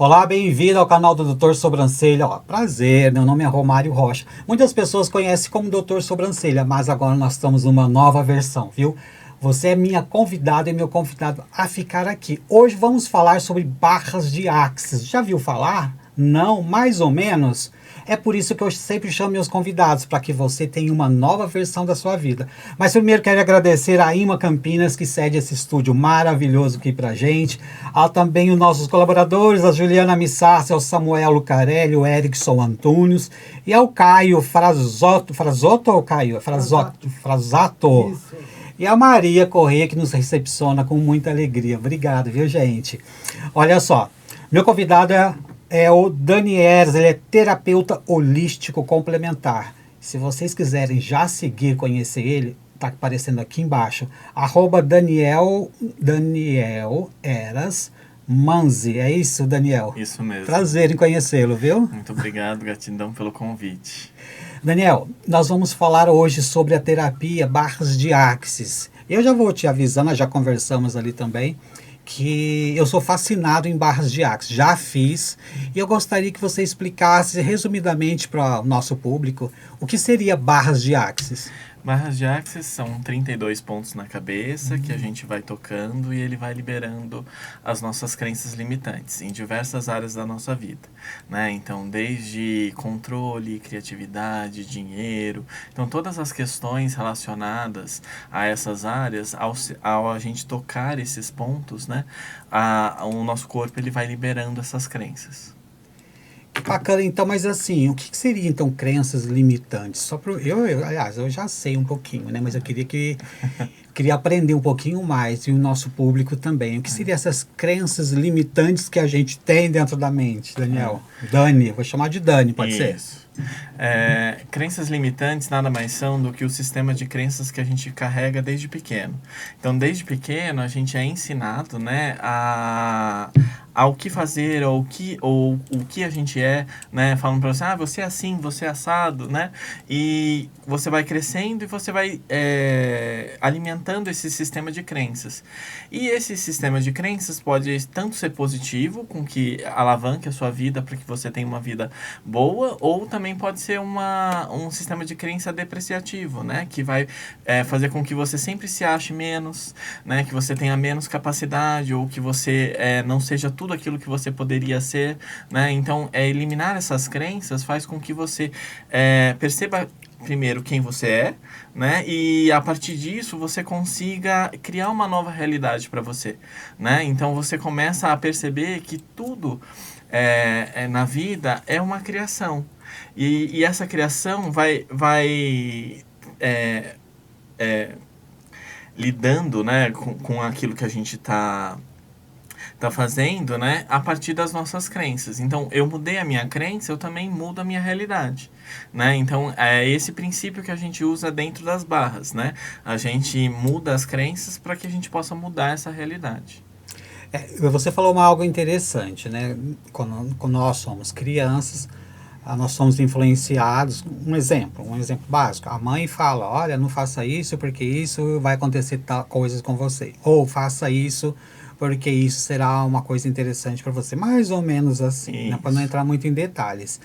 Olá, bem-vindo ao canal do Doutor Sobrancelha. Ó, prazer, meu nome é Romário Rocha. Muitas pessoas conhecem como Doutor Sobrancelha, mas agora nós estamos numa nova versão, viu? Você é minha convidada e meu convidado a ficar aqui. Hoje vamos falar sobre barras de axis. Já viu falar? Não, mais ou menos. É por isso que eu sempre chamo meus convidados, para que você tenha uma nova versão da sua vida. Mas primeiro quero agradecer a Ima Campinas, que cede esse estúdio maravilhoso aqui pra gente. Há também os nossos colaboradores, a Juliana Missassi, o Samuel Lucarelli, o Erickson Antunes e ao Caio Frazotto ou Caio? Frazato. Isso. E a Maria Corrêa, que nos recepciona com muita alegria. Obrigado, viu, gente? Olha só, meu convidado é o Daniel, ele é terapeuta holístico complementar. Se vocês quiserem já seguir, conhecer ele, tá aparecendo aqui embaixo, @Daniel Eras Manzi. É isso, Daniel? Isso mesmo. Prazer em conhecê-lo, viu? Muito obrigado, gratidão pelo convite. Daniel, nós vamos falar hoje sobre a terapia barras de axis. Eu já vou te avisando, nós já conversamos ali também, que eu sou fascinado em barras de axis. Já fiz e eu gostaria que você explicasse resumidamente para o nosso público o que seria barras de axis. Barras de axis são 32 pontos na cabeça que a gente vai tocando e ele vai liberando as nossas crenças limitantes em diversas áreas da nossa vida, né? Então, desde controle, criatividade, dinheiro, então todas as questões relacionadas a essas áreas, ao a gente tocar esses pontos, né, o nosso corpo ele vai liberando essas crenças. Bacana, então, mas assim, o que seria então crenças limitantes? Só pro, aliás, eu já sei um pouquinho, né? Mas eu queria aprender um pouquinho mais e o nosso público também. O que seriam essas crenças limitantes que a gente tem dentro da mente, Daniel? Dani, vou chamar de Dani, pode ser? Isso. Crenças limitantes nada mais são do que o sistema de crenças que a gente carrega desde pequeno. Então, desde pequeno, a gente é ensinado, né, ao que fazer, ou o que a gente é, né, falando para você, você é assim, você é assado, né, e você vai crescendo e você vai alimentando esse sistema de crenças. E esse sistema de crenças pode tanto ser positivo, com que alavanque a sua vida para que você tenha uma vida boa, ou também pode ser um sistema de crença depreciativo, né, que vai fazer com que você sempre se ache menos, né, que você tenha menos capacidade, ou que você não seja tudo aquilo que você poderia ser, né? Então, eliminar essas crenças faz com que você perceba primeiro quem você é, né? E a partir disso você consiga criar uma nova realidade para você, né? Então, você começa a perceber que tudo na vida é uma criação. E essa criação vai lidando, né, com aquilo que a gente tá fazendo, né, a partir das nossas crenças. Então, eu mudei a minha crença, eu também mudo a minha realidade, né? Então, é esse princípio que a gente usa dentro das barras, né? A gente muda as crenças para que a gente possa mudar essa realidade. Você falou algo interessante, né? Quando nós somos crianças, nós somos influenciados. Um exemplo básico. A mãe fala, olha, não faça isso porque isso vai acontecer coisas com você. Ou faça isso porque isso será uma coisa interessante para você. Mais ou menos assim, né? Para não entrar muito em detalhes.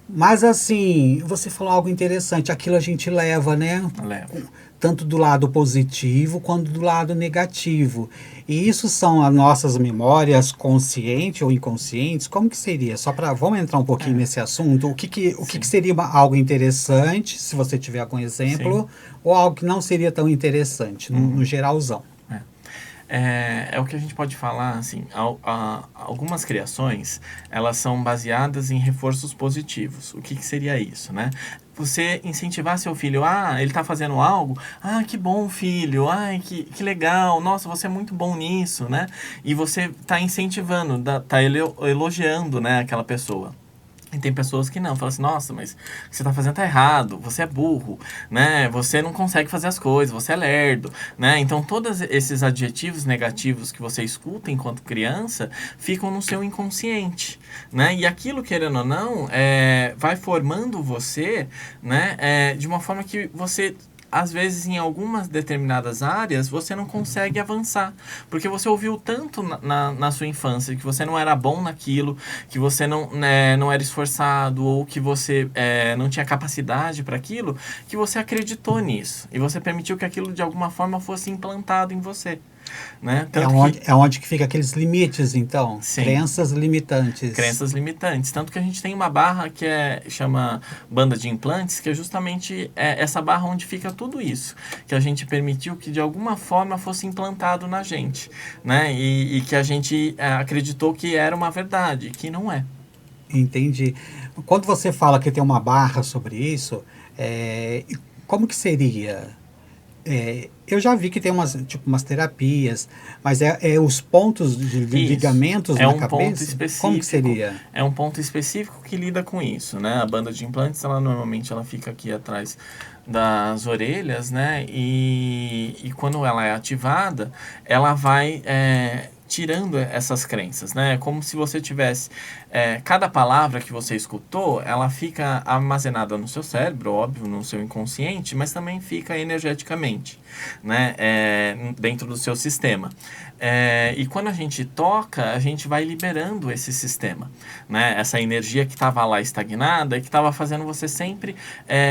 Mas assim, você falou algo interessante. Aquilo a gente leva, né? Leva. Tanto do lado positivo quanto do lado negativo. E isso são as nossas memórias conscientes ou inconscientes? Como que seria? Vamos entrar um pouquinho nesse assunto. O que seria algo interessante, se você tiver algum exemplo, Sim. Ou algo que não seria tão interessante, no geralzão? É o que a gente pode falar, assim, algumas criações, elas são baseadas em reforços positivos. O que seria isso, né? Você incentivar seu filho, ele tá fazendo algo, que bom, filho, que legal, nossa, você é muito bom nisso, né? E você tá incentivando, tá elogiando, né, aquela pessoa. E tem pessoas que não, falam assim, nossa, mas o que você tá fazendo tá errado, você é burro, né? Você não consegue fazer as coisas, você é lerdo, né? Então, todos esses adjetivos negativos que você escuta enquanto criança ficam no seu inconsciente, né? E aquilo, querendo ou não, vai formando você, né? De uma forma que você às vezes em algumas determinadas áreas você não consegue avançar, porque você ouviu tanto na sua infância que você não era bom naquilo, que você não era esforçado, ou que você não tinha capacidade para aquilo, que você acreditou nisso, e você permitiu que aquilo de alguma forma fosse implantado em você. Né? É onde que fica aqueles limites, então. Sim. Crenças limitantes. Crenças limitantes. Tanto que a gente tem uma barra que chama banda de implantes, que é justamente essa barra onde fica tudo isso. Que a gente permitiu que de alguma forma fosse implantado na gente. Né? E que a gente acreditou que era uma verdade, que não é. Entendi. Quando você fala que tem uma barra sobre isso, como que seria? Eu já vi que tem umas terapias, mas os pontos de ligamentos na cabeça? Ponto específico. Como que seria? É um ponto específico que lida com isso, né? A banda de implantes, normalmente ela fica aqui atrás das orelhas, né? E quando ela é ativada, ela vai tirando essas crenças, né? Como se você tivesse... cada palavra que você escutou, ela fica armazenada no seu cérebro, óbvio, no seu inconsciente, mas também fica energeticamente, né? Dentro do seu sistema. E quando a gente toca, a gente vai liberando esse sistema, né? Essa energia que estava lá estagnada e que estava fazendo você sempre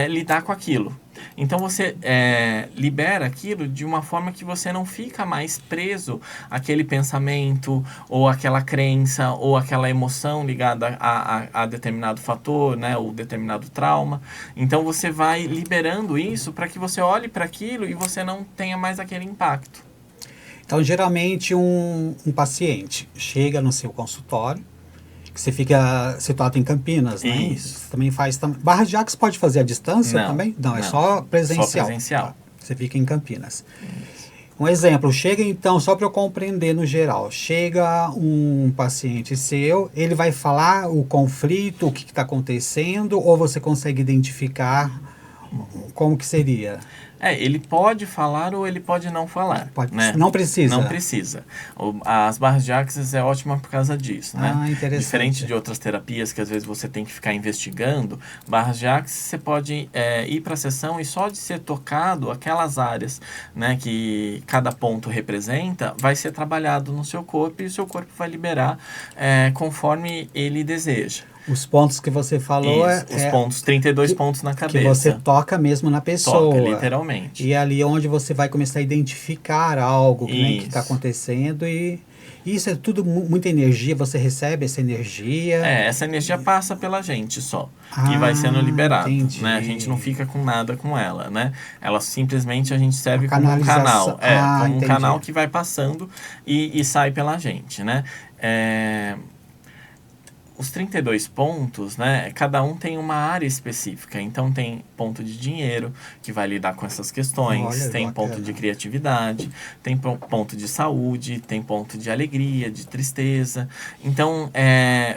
lidar com aquilo. Então você libera aquilo de uma forma que você não fica mais preso àquele pensamento, ou àquela crença, ou àquela emoção ligada a determinado fator, né, ou determinado trauma. Então você vai liberando isso para que você olhe para aquilo e você não tenha mais aquele impacto. Então, geralmente, um paciente chega no seu consultório, que você fica situado em Campinas, né? Isso. Você também faz... Barra de Jacques pode fazer à distância também? Não, é só presencial. Só presencial. Tá. Você fica em Campinas. Um exemplo, chega então, só para eu compreender no geral, chega um paciente seu, ele vai falar o conflito, o que está acontecendo, ou você consegue identificar como que seria? Ele pode falar ou ele pode não falar. Né? Não precisa? Não precisa. As barras de Axis é ótima por causa disso. Né? Interessante. Diferente de outras terapias que às vezes você tem que ficar investigando, barras de Axis você pode ir para a sessão e só de ser tocado aquelas áreas, né, que cada ponto representa, vai ser trabalhado no seu corpo e o seu corpo vai liberar conforme ele deseja. Os pontos que você falou os pontos, 32 pontos na cabeça. Que você toca mesmo na pessoa. Toca, literalmente. E é ali onde você vai começar a identificar algo que está acontecendo e isso é tudo muita energia, você recebe essa energia. Essa energia passa pela gente só, e vai sendo liberada, né? A gente não fica com nada com ela, né? Ela simplesmente a gente serve como um canal, como um canal que vai passando e sai pela gente, né? Os 32 pontos, né, cada um tem uma área específica. Então, tem ponto de dinheiro, que vai lidar com essas questões. Tem ponto de criatividade, tem ponto de saúde, tem ponto de alegria, de tristeza. Então,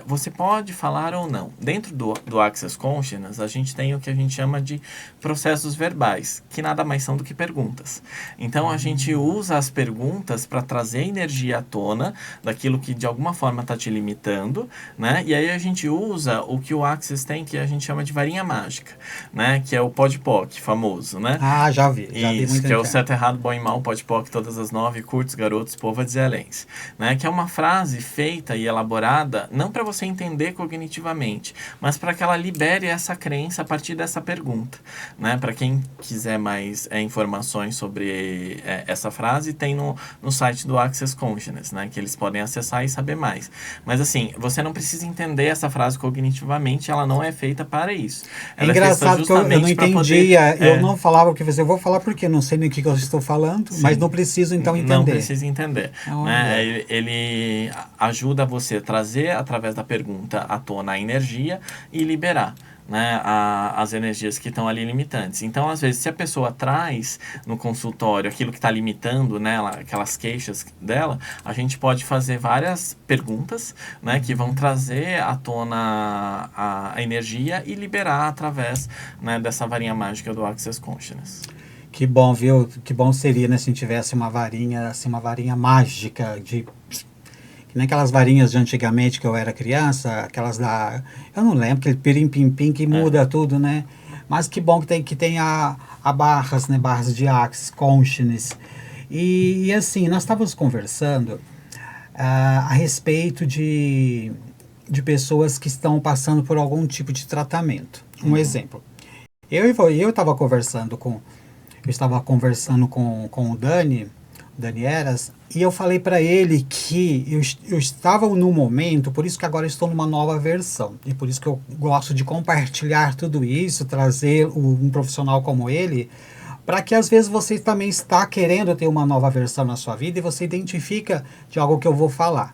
você pode falar ou não. Dentro do Access Consciousness, a gente tem o que a gente chama de processos verbais, que nada mais são do que perguntas. Então, a gente usa as perguntas para trazer energia à tona daquilo que, de alguma forma, está te limitando, né? E aí a gente usa o que o Access tem, que a gente chama de varinha mágica, né? Que é o POD-POC, famoso, né? Já vi muito. Que é o certo, errado, bom e mal, POD-POC, todas as 9, curtos, garotos, povo, excelência, né? Que é uma frase feita e elaborada, não para você entender cognitivamente, mas para que ela libere essa crença a partir dessa pergunta, né? Para quem quiser mais informações sobre essa frase, tem no site do Access Consciousness, né? Que eles podem acessar e saber mais. Mas assim, você não precisa entender essa frase cognitivamente, ela não é feita para isso. Ela engraçado que eu não entendia, eu não falava o que você... Eu vou falar porque não sei nem o que eu estou falando, sim, mas não preciso então entender. Não precisa entender. Né? Ele ajuda você a trazer, através da pergunta, à tona a energia e liberar, né, as energias que estão ali limitantes. Então, às vezes, se a pessoa traz no consultório aquilo que está limitando nela, aquelas queixas dela, a gente pode fazer várias perguntas, né, que vão trazer à tona a energia e liberar através, né, dessa varinha mágica do Access Consciousness. Que bom, viu? Que bom seria, né, se a gente tivesse uma varinha mágica de... Que nem aquelas varinhas de antigamente que eu era criança, aquelas da... Eu não lembro, aquele pirim-pim-pim que muda tudo, né? Mas que bom que tem a barras, né? Barras de Axis, Consciousness. E assim, nós estávamos conversando a respeito de pessoas que estão passando por algum tipo de tratamento. Um exemplo. Eu estava conversando com o Dani Eras, e eu falei para ele que eu estava num momento, por isso que agora estou numa nova versão, e por isso que eu gosto de compartilhar tudo isso, trazer um profissional como ele, para que às vezes você também está querendo ter uma nova versão na sua vida e você identifica de algo que eu vou falar.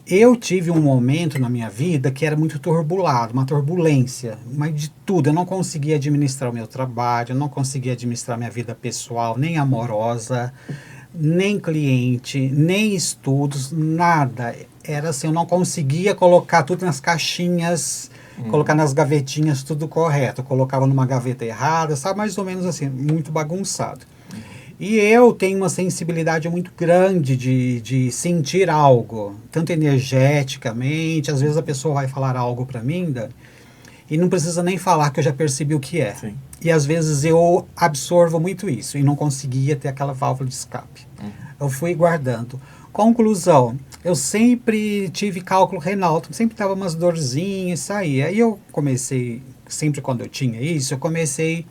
Eu tive um momento na minha vida que era muito turbulado, uma turbulência, mas de tudo. Eu não conseguia administrar o meu trabalho, eu não conseguia administrar minha vida pessoal, nem amorosa, nem cliente, nem estudos, nada. Era assim, eu não conseguia colocar tudo nas caixinhas, colocar nas gavetinhas tudo correto. Eu colocava numa gaveta errada, sabe? Mais ou menos assim, muito bagunçado. E eu tenho uma sensibilidade muito grande de sentir algo, tanto energeticamente, às vezes a pessoa vai falar algo para mim, Dani, e não precisa nem falar que eu já percebi o que é. Sim. E às vezes eu absorvo muito isso e não conseguia ter aquela válvula de escape. Eu fui guardando. Conclusão, eu sempre tive cálculo renal, sempre tava umas dorzinhas, saía. Aí eu comecei, sempre quando eu tinha isso, eu comecei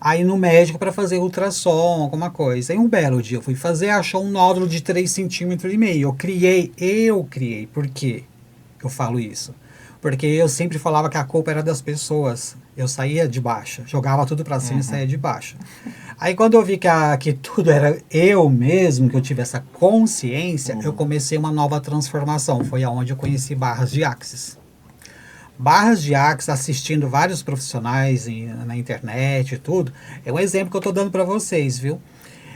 a ir no médico para fazer ultrassom, alguma coisa. Aí um belo dia eu fui fazer, achou um nódulo de 3,5 cm. Eu criei. Por quê eu falo isso? Porque eu sempre falava que a culpa era das pessoas. Eu saía de baixo, jogava tudo para cima e saía de baixo. Aí quando eu vi que tudo era eu mesmo, que eu tive essa consciência, eu comecei uma nova transformação. Foi aonde eu conheci barras de Axis. Barras de Axis, assistindo vários profissionais na internet e tudo, é um exemplo que eu estou dando para vocês, viu?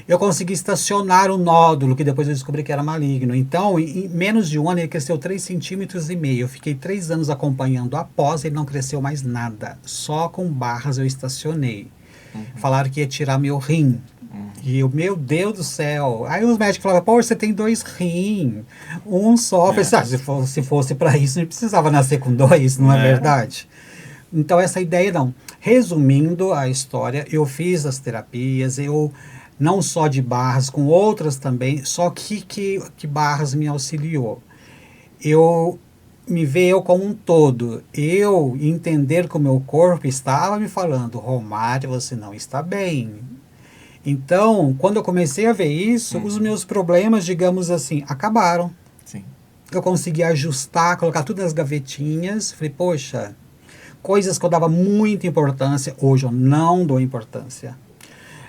Eu consegui estacionar o nódulo, que depois eu descobri que era maligno. Então, em menos de um ano, ele cresceu 3,5 cm. Eu fiquei 3 anos acompanhando após, ele não cresceu mais nada. Só com barras eu estacionei. Falaram que ia tirar meu rim. E eu, meu Deus do céu. Aí os médicos falavam, pô, você tem 2 rins, um só. Eu falei, se fosse para isso, não precisava nascer com 2, não é verdade? Então, essa ideia não. Resumindo a história, eu fiz as terapias, eu não só de barras, com outras também, só que barras me auxiliou. Eu me ver eu como um todo, eu entender que o meu corpo estava me falando, Romário, você não está bem. Então, quando eu comecei a ver isso, os meus problemas, digamos assim, acabaram. Sim. Eu consegui ajustar, colocar tudo nas gavetinhas. Falei, poxa, coisas que eu dava muita importância, hoje eu não dou importância.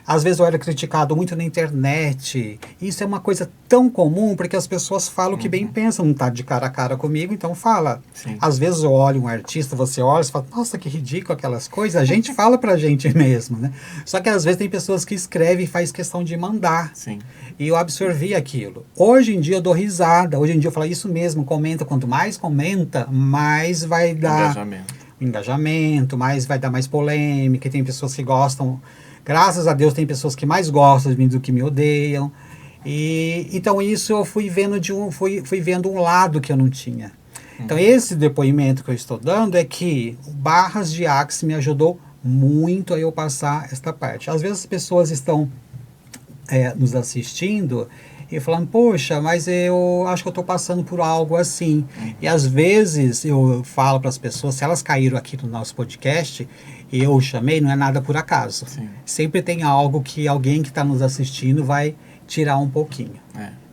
Às vezes eu era criticado muito na internet. Isso é uma coisa tão comum, porque as pessoas falam o que bem pensam, não está de cara a cara comigo, então fala. Sim. Às vezes eu olho um artista, você olha e fala, nossa, que ridículo aquelas coisas. A gente fala pra gente mesmo, né? Só que às vezes tem pessoas que escrevem e faz questão de mandar. Sim. E eu absorvi aquilo. Hoje em dia eu dou risada. Hoje em dia eu falo isso mesmo, comenta. Quanto mais comenta, mais vai dar engajamento, mais vai dar mais polêmica. E tem pessoas que gostam. Graças a Deus tem pessoas que mais gostam de mim do que me odeiam. E então isso eu fui vendo fui vendo um lado que eu não tinha. Então esse depoimento que eu estou dando é que barras de Axis me ajudou muito a eu passar esta parte. Às vezes as pessoas estão nos assistindo e falando, poxa, mas eu acho que eu estou passando por algo assim. E às vezes eu falo para as pessoas, se elas caíram aqui no nosso podcast, eu chamei, não é nada por acaso. Sim. Sempre tem algo que alguém que está nos assistindo vai tirar um pouquinho.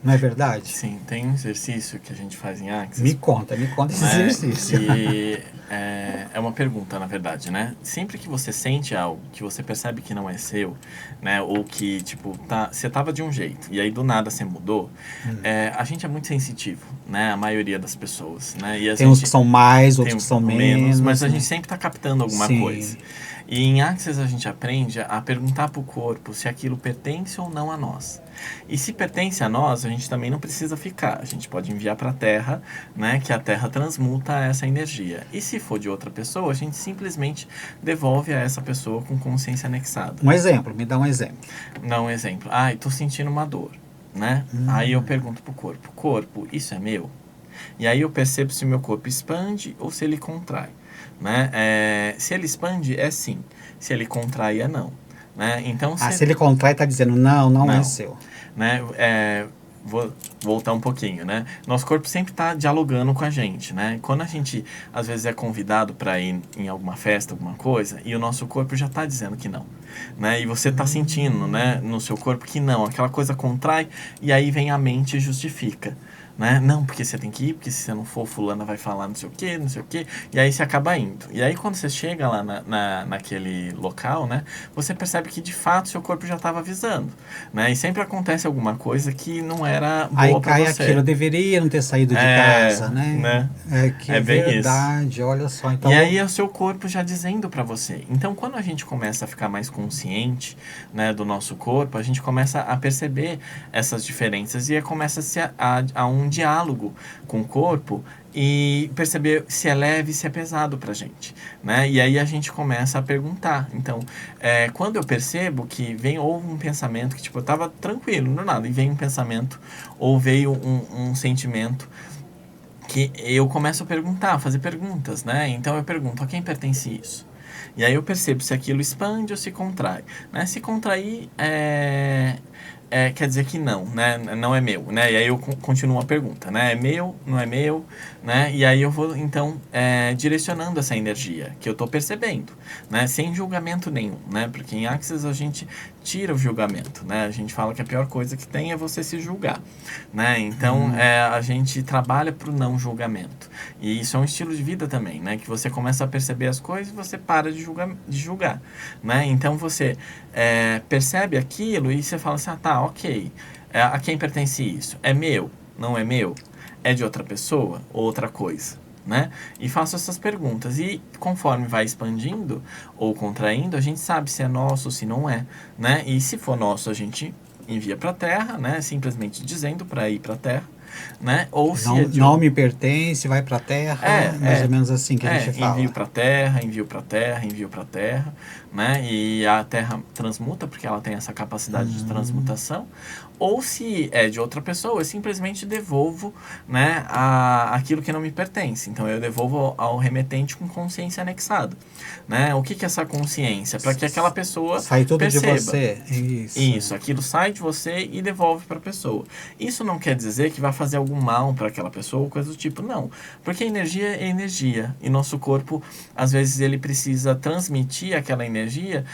Não é verdade? Sim, tem um exercício que a gente faz em Axis. Me conta esse exercício. E é uma pergunta, na verdade, né? Sempre que você sente algo que você percebe que não é seu, né? Ou que, tipo, você tava de um jeito e aí do nada você mudou, a gente é muito sensitivo, né? A maioria das pessoas, né? E tem uns que são mais, outros que são menos. Mas a né? gente sempre tá captando alguma Sim. coisa. E em Axis a gente aprende a perguntar para o corpo se aquilo pertence ou não a nós. E se pertence a nós, a gente também não precisa ficar. A gente pode enviar para a Terra, né, que a Terra transmuta essa energia. E se for de outra pessoa, a gente simplesmente devolve a essa pessoa com consciência anexada. Um exemplo, me dá um exemplo. Dá um exemplo. Estou sentindo uma dor, né? Aí eu pergunto para o corpo, isso é meu? E aí eu percebo se o meu corpo expande ou se ele contrai. né? Se ele expande, é sim. Se ele contrai, é não. Né? Então, se ele contrai, está dizendo, não é seu. Né? Vou voltar um pouquinho, né? Nosso corpo sempre está dialogando com a gente, né? Quando a gente, às vezes, é convidado para ir em alguma festa, alguma coisa, e o nosso corpo já está dizendo que não, né? E você está sentindo, né, no seu corpo que não, aquela coisa contrai, e aí vem a mente e justifica. Né? Não, porque você tem que ir, porque se você não for, fulana vai falar não sei o quê, e aí você acaba indo. E aí quando você chega lá naquele local, né, você percebe que de fato seu corpo já estava avisando, né? E sempre acontece alguma coisa que não era boa para você. Aí cai aquilo, eu deveria não ter saído de casa, né? É bem verdade, isso. Olha só. Então... E aí é o seu corpo já dizendo para você. Então quando a gente começa a ficar mais consciente, né, do nosso corpo, a gente começa a perceber essas diferenças e começa a um diálogo com o corpo e perceber se é leve, se é pesado pra gente, né? E aí a gente começa a perguntar. Então, quando eu percebo que houve um pensamento que, tipo, eu tava tranquilo, não nada, e vem um pensamento ou veio um sentimento que eu começo a perguntar, a fazer perguntas, né? Então eu pergunto, a quem pertence isso? E aí eu percebo se aquilo expande ou se contrai, né? Se contrair, quer dizer que não, né? Não é meu, né? E aí eu continuo a pergunta, né? É meu, não é meu, né? E aí eu vou, então, direcionando essa energia que eu estou percebendo, né? Sem julgamento nenhum, né? Porque em Axis a gente tira o julgamento, né? A gente fala que a pior coisa que tem é você se julgar, né? Então, a gente trabalha para o não julgamento. E isso é um estilo de vida também, né? Que você começa a perceber as coisas e você para de julgar, né? Então, você percebe aquilo e você fala assim, tá, ok. A quem pertence isso? É meu? Não é meu? É de outra pessoa ou outra coisa? Né? E faço essas perguntas. E conforme vai expandindo ou contraindo, a gente sabe se é nosso ou se não é. Né? E se for nosso, a gente envia para a Terra, né? Simplesmente dizendo para ir para a Terra. Né? Ou se não me pertence, vai para a Terra, mais ou menos assim que a gente fala. Envio para a Terra, envio para a Terra, envio para a Terra, né? E a Terra transmuta, porque ela tem essa capacidade de transmutação. Ou se é de outra pessoa, eu simplesmente devolvo, né, aquilo que não me pertence. Então eu devolvo ao remetente com consciência anexada. Né? O que é essa consciência? Para que aquela pessoa sai tudo perceba. De você. Isso, aquilo sai de você e devolve para a pessoa. Isso não quer dizer que vai fazer algum mal para aquela pessoa ou coisa do tipo, não. Porque energia é energia. E nosso corpo, às vezes, ele precisa transmitir aquela energia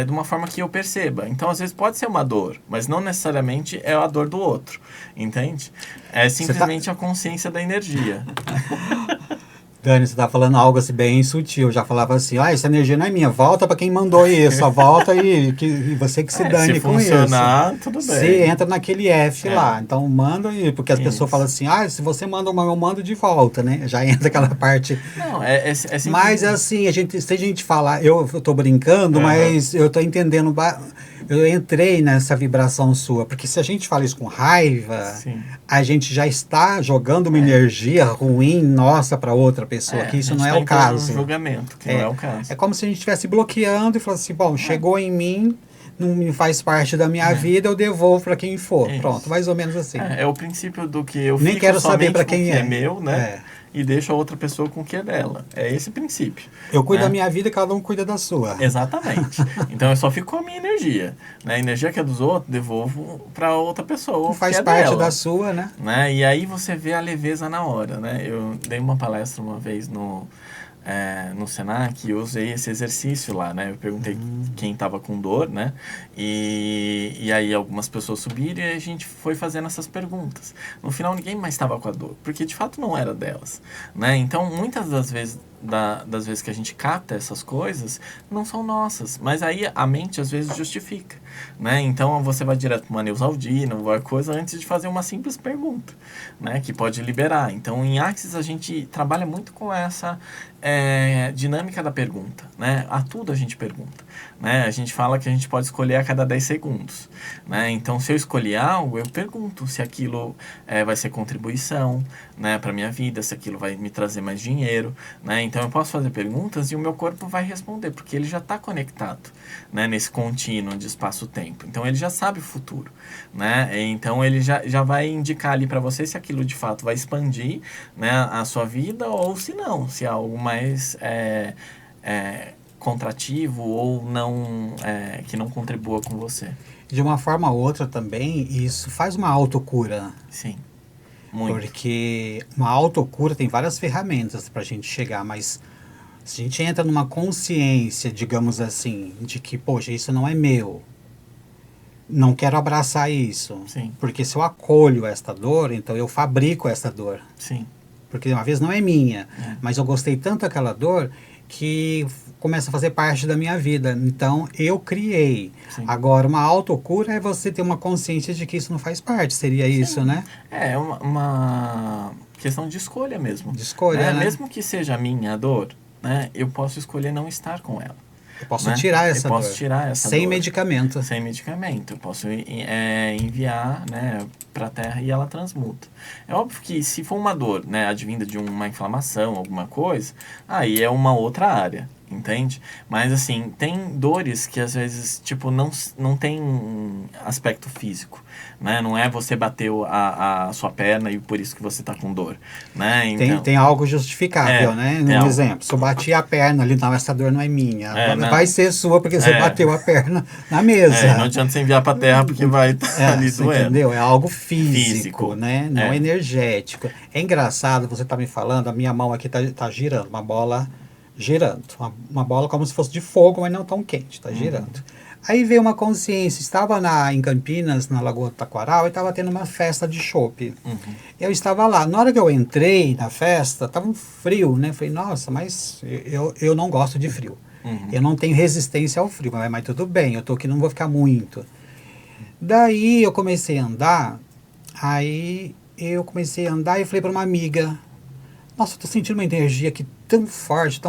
de uma forma que eu perceba. Então, às vezes, pode ser uma dor, mas não necessariamente é a dor do outro. Entende? É simplesmente a consciência da energia. Dani, você tá falando algo assim bem sutil. Eu já falava assim, essa energia não é minha, volta para quem mandou isso, volta e você que se dane com isso. Se funcionar, tudo bem. Você entra naquele F lá, então manda aí, porque as pessoas falam assim, se você manda uma, eu mando de volta, né? Já entra aquela parte. Não, mas assim, se a gente falar, eu tô brincando, mas eu tô entendendo, eu entrei nessa vibração sua, porque se a gente fala isso com raiva, a gente já está jogando uma energia ruim nossa para outra pessoa, que isso não é o caso. Um julgamento, que não é o caso. É como se a gente estivesse bloqueando e falasse assim, bom, chegou em mim, não me faz parte da minha vida, eu devolvo para quem for. Isso. Pronto, mais ou menos assim. É o princípio do que eu nem fico quero saber para quem é meu, né? E deixo a outra pessoa com o que é dela. É esse princípio. Eu cuido da minha vida e cada um cuida da sua. Exatamente. Então eu só fico com a minha energia. Né? A energia que é dos outros, devolvo para outra pessoa. Faz parte da sua, né? E aí você vê a leveza na hora. Né? Eu dei uma palestra uma vez no Senac, eu usei esse exercício lá, né? Eu perguntei quem estava com dor, né? E aí algumas pessoas subiram e a gente foi fazendo essas perguntas. No final ninguém mais estava com a dor, porque de fato não era delas, né? Então muitas das vezes que a gente capta essas coisas não são nossas, mas aí a mente às vezes justifica, né? Então você vai direto para uma Neusaldina, vai coisa antes de fazer uma simples pergunta, né? Que pode liberar. Então em Axis a gente trabalha muito com essa dinâmica da pergunta, né? A tudo a gente pergunta, né? A gente fala que a gente pode escolher a cada 10 segundos, né? Então se eu escolher algo, eu pergunto se aquilo vai ser contribuição, né, para minha vida, se aquilo vai me trazer mais dinheiro, né? Então eu posso fazer perguntas e o meu corpo vai responder, porque ele já está conectado, né, nesse contínuo de espaço-tempo. Então ele já sabe o futuro, né? Então ele já vai indicar ali para você se aquilo de fato vai expandir, né, a sua vida ou se não, se é algo mais contrativo ou não, que não contribua com você. De uma forma ou outra também, isso faz uma autocura. Sim, muito. Porque uma autocura tem várias ferramentas para a gente chegar, mas se a gente entra numa consciência, digamos assim, de que, poxa, isso não é meu, não quero abraçar isso. Sim. Porque se eu acolho esta dor, então eu fabrico esta dor. Sim. Porque uma vez não é minha, mas eu gostei tanto daquela dor que começa a fazer parte da minha vida. Então, eu criei. Sim. Agora, uma autocura é você ter uma consciência de que isso não faz parte. Seria isso, né? É uma questão de escolha mesmo. De escolha, né? Mesmo que seja a minha dor, né, eu posso escolher não estar com ela. Eu posso né? tirar essa eu posso dor. tirar essa Sem dor. medicamento. Sem medicamento. Eu posso enviar, né, para a terra e ela transmuta. É óbvio que se for uma dor, né, advinda de uma inflamação, alguma coisa, aí é uma outra área, entende? Mas assim, tem dores que às vezes, tipo, não tem aspecto físico, né? Não é você bateu a sua perna e por isso que você tá com dor, né? Então, tem algo justificável, né? Um exemplo, se eu bati a perna ali, não, essa dor não é minha. Vai ser sua porque você bateu a perna na mesa. Não adianta você enviar pra terra porque vai ali doendo. Entendeu? É algo físico, né? Não energético. É engraçado, você tá me falando, a minha mão aqui tá girando, uma bola girando. Uma bola como se fosse de fogo, mas não tão quente, tá girando. Aí veio uma consciência, estava em Campinas, na Lagoa do Taquaral, e estava tendo uma festa de chopp. Eu estava lá. Na hora que eu entrei na festa, estava um frio, né? Falei, nossa, mas eu não gosto de frio. Eu não tenho resistência ao frio, mas tudo bem, eu tô aqui, não vou ficar muito. Daí eu comecei a andar, e falei para uma amiga, nossa, eu tô sentindo uma energia aqui tão forte,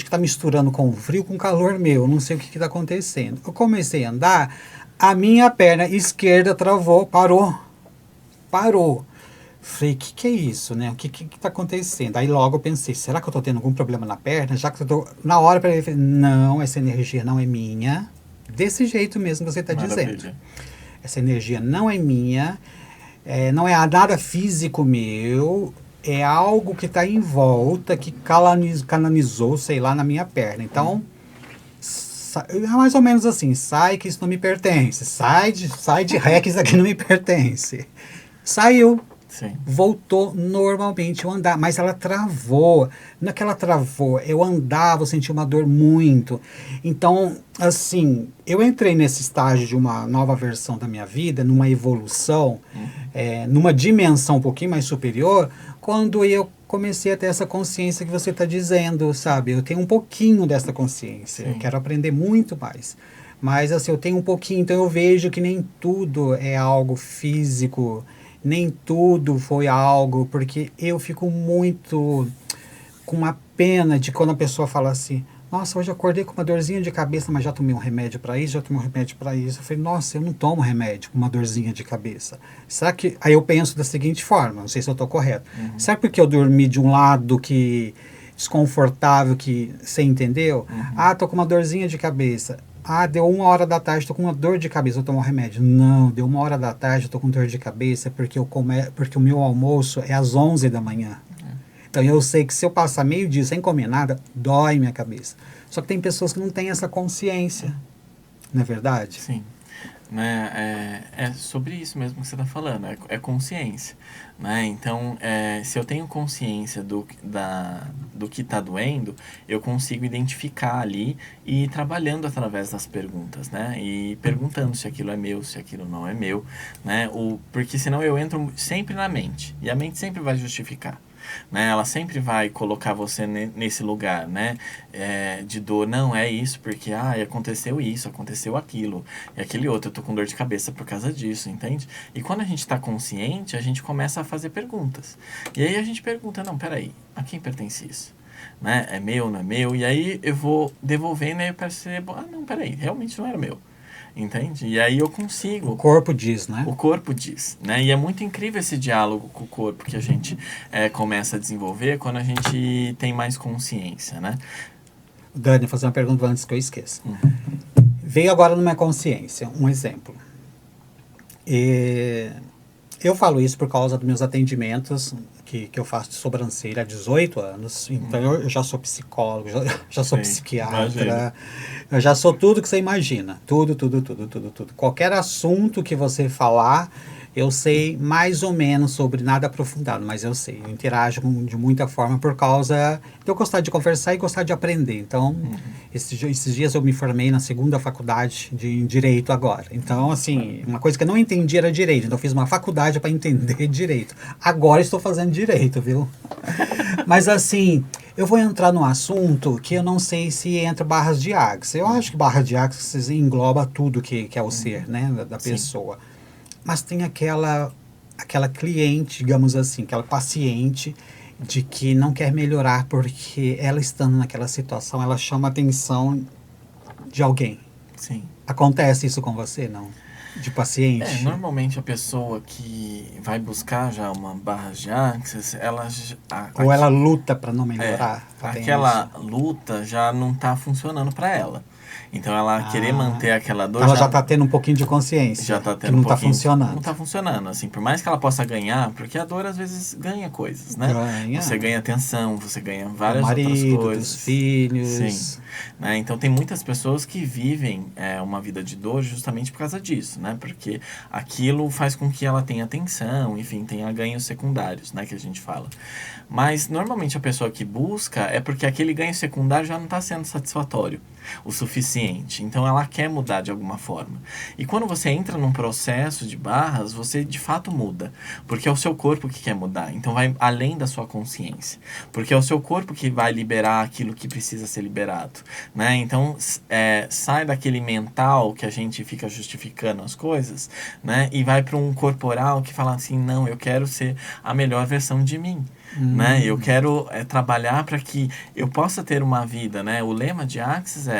que tá misturando com o frio, com o calor meu, não sei o que tá acontecendo. Eu comecei a andar, a minha perna esquerda travou, parou. Falei, o que é isso, né? O que tá acontecendo? Aí logo eu pensei, será que eu tô tendo algum problema na perna? Já que eu tô, na hora para ele, falei, não, essa energia não é minha. Desse jeito mesmo que você tá dizendo. Essa energia não é minha, não é nada físico meu, é algo que está em volta, que canalizou, sei lá, na minha perna. Então, é mais ou menos assim, sai que isso não me pertence, sai de ré que isso aqui não me pertence. Saiu. Sim. Voltou normalmente eu andar, mas ela travou. Não é que ela travou, eu andava, eu sentia uma dor muito. Então, assim, eu entrei nesse estágio de uma nova versão da minha vida, numa evolução, numa dimensão um pouquinho mais superior, quando eu comecei a ter essa consciência que você está dizendo, sabe? Eu tenho um pouquinho dessa consciência, eu quero aprender muito mais. Mas, assim, eu tenho um pouquinho, então eu vejo que nem tudo é algo físico, nem tudo foi algo, porque eu fico muito com uma pena de quando a pessoa fala assim, nossa, hoje eu acordei com uma dorzinha de cabeça, mas já tomei um remédio para isso, já tomei um remédio para isso. Eu falei, nossa, eu não tomo remédio com uma dorzinha de cabeça. Será que... Aí eu penso da seguinte forma, não sei se eu estou correto. Será que porque eu dormi de um lado que desconfortável, que você entendeu? Tô com uma dorzinha de cabeça. Deu 1h da tarde, estou com uma dor de cabeça, vou tomar um remédio. Não, deu 1h da tarde, estou com dor de cabeça porque o meu almoço é às 11 da manhã. Então eu sei que se eu passar meio dia sem comer nada, dói minha cabeça. Só que tem pessoas que não têm essa consciência. Não é verdade? Sim. Né? É sobre isso mesmo que você está falando, é consciência. Né? Então, se eu tenho consciência do que está doendo, eu consigo identificar ali e ir trabalhando através das perguntas, né? E perguntando se aquilo é meu, se aquilo não é meu, né? Porque senão eu entro sempre na mente, e a mente sempre vai justificar. Né? Ela sempre vai colocar você nesse lugar, né? De dor, não é isso porque aconteceu isso, aconteceu aquilo e aquele outro, eu tô com dor de cabeça por causa disso, entende? E quando a gente tá consciente, a gente começa a fazer perguntas, e aí a gente pergunta, não, peraí, a quem pertence isso? Né? É meu, não é meu? E aí eu vou devolvendo e eu percebo, não, peraí, realmente não era meu. entende? E aí eu consigo. O corpo diz, né? O corpo diz, né? E é muito incrível esse diálogo com o corpo que a gente começa a desenvolver quando a gente tem mais consciência, né? Dani, vou fazer uma pergunta antes que eu esqueça. Veio agora na minha consciência um exemplo. Eu falo isso por causa dos meus atendimentos que eu faço de sobrancelha há 18 anos. Então eu já sou psicólogo, já sou Sim, psiquiatra, imagino. eu já sou tudo que você imagina. Tudo. Qualquer assunto que você falar, eu sei mais ou menos sobre, nada aprofundado, mas eu sei. Eu interajo de muita forma por causa de eu gostar de conversar e gostar de aprender. Então, esses dias eu me formei na segunda faculdade de Direito agora. Então, assim, uma coisa que eu não entendi era Direito. Então, eu fiz uma faculdade para entender Direito. Agora estou fazendo Direito, viu? Mas, assim, eu vou entrar num assunto que eu não sei se entra barras de axis. Eu acho que barras de axis engloba tudo que é o ser, né, da Sim. pessoa. Mas tem aquela cliente, digamos assim, aquela paciente de que não quer melhorar porque ela estando naquela situação, ela chama a atenção de alguém. Sim. Acontece isso com você, não? De paciente? Normalmente a pessoa que vai buscar já uma barra de axis, Ou ela luta para não melhorar? Tem aquela isso? luta já não está funcionando para ela. Então ela querer manter aquela dor. Ela já está tendo um pouquinho de consciência. Já tá que tendo não um está pouquinho, funcionando. não está funcionando, assim, por mais que ela possa ganhar, porque a dor às vezes ganha coisas, né? Ganha. Você ganha atenção, você ganha Do várias outras marido, coisas. dos filhos. Sim. Né? Então tem muitas pessoas que vivem uma vida de dor justamente por causa disso, né? Porque aquilo faz com que ela tenha atenção, enfim, tenha ganhos secundários, né? Que a gente fala. Mas normalmente a pessoa que busca é porque aquele ganho secundário já não está sendo satisfatório o suficiente. Então ela quer mudar de alguma forma. E quando você entra num processo de barras, você de fato muda. Porque é o seu corpo que quer mudar. Então vai além da sua consciência. Porque é o seu corpo que vai liberar aquilo que precisa ser liberado. Né? Então sai daquele mental que a gente fica justificando as coisas, né? E vai para um corporal que fala assim, não, eu quero ser a melhor versão de mim. Né? Eu quero trabalhar para que eu possa ter uma vida, né? O lema de Axis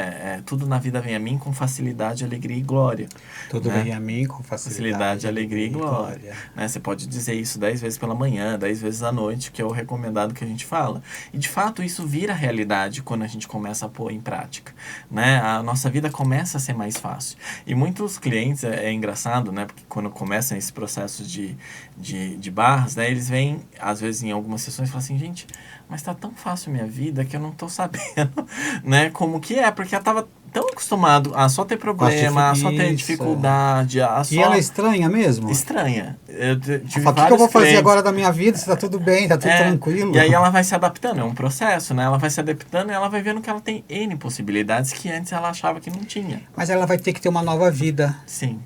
tudo na vida vem a mim com facilidade, alegria e glória. Tudo né? vem a mim com facilidade, alegria e glória. Né? Você pode dizer isso 10 vezes pela manhã, 10 vezes à noite, que é o recomendado que a gente fala. E de fato isso vira realidade quando a gente começa a pôr em prática. Né? A nossa vida começa a ser mais fácil. E muitos clientes, é engraçado, né? Porque quando começam esse processo de barras, né? Eles vêm, às vezes em algumas sessões, e falam assim, gente, mas tá tão fácil minha vida que eu não tô sabendo, né? Como que é, porque eu tava tão acostumado a só ter problema, a só ter dificuldade, a só... E ela é estranha mesmo? Estranha. Eu tive o que eu vou fazer clientes... agora da minha vida? Se tá tudo bem, tá tudo tranquilo. E aí ela vai se adaptando, é um processo, né? Ela vai se adaptando e ela vai vendo que ela tem N possibilidades que antes ela achava que não tinha. Mas ela vai ter que ter uma nova vida. Sim.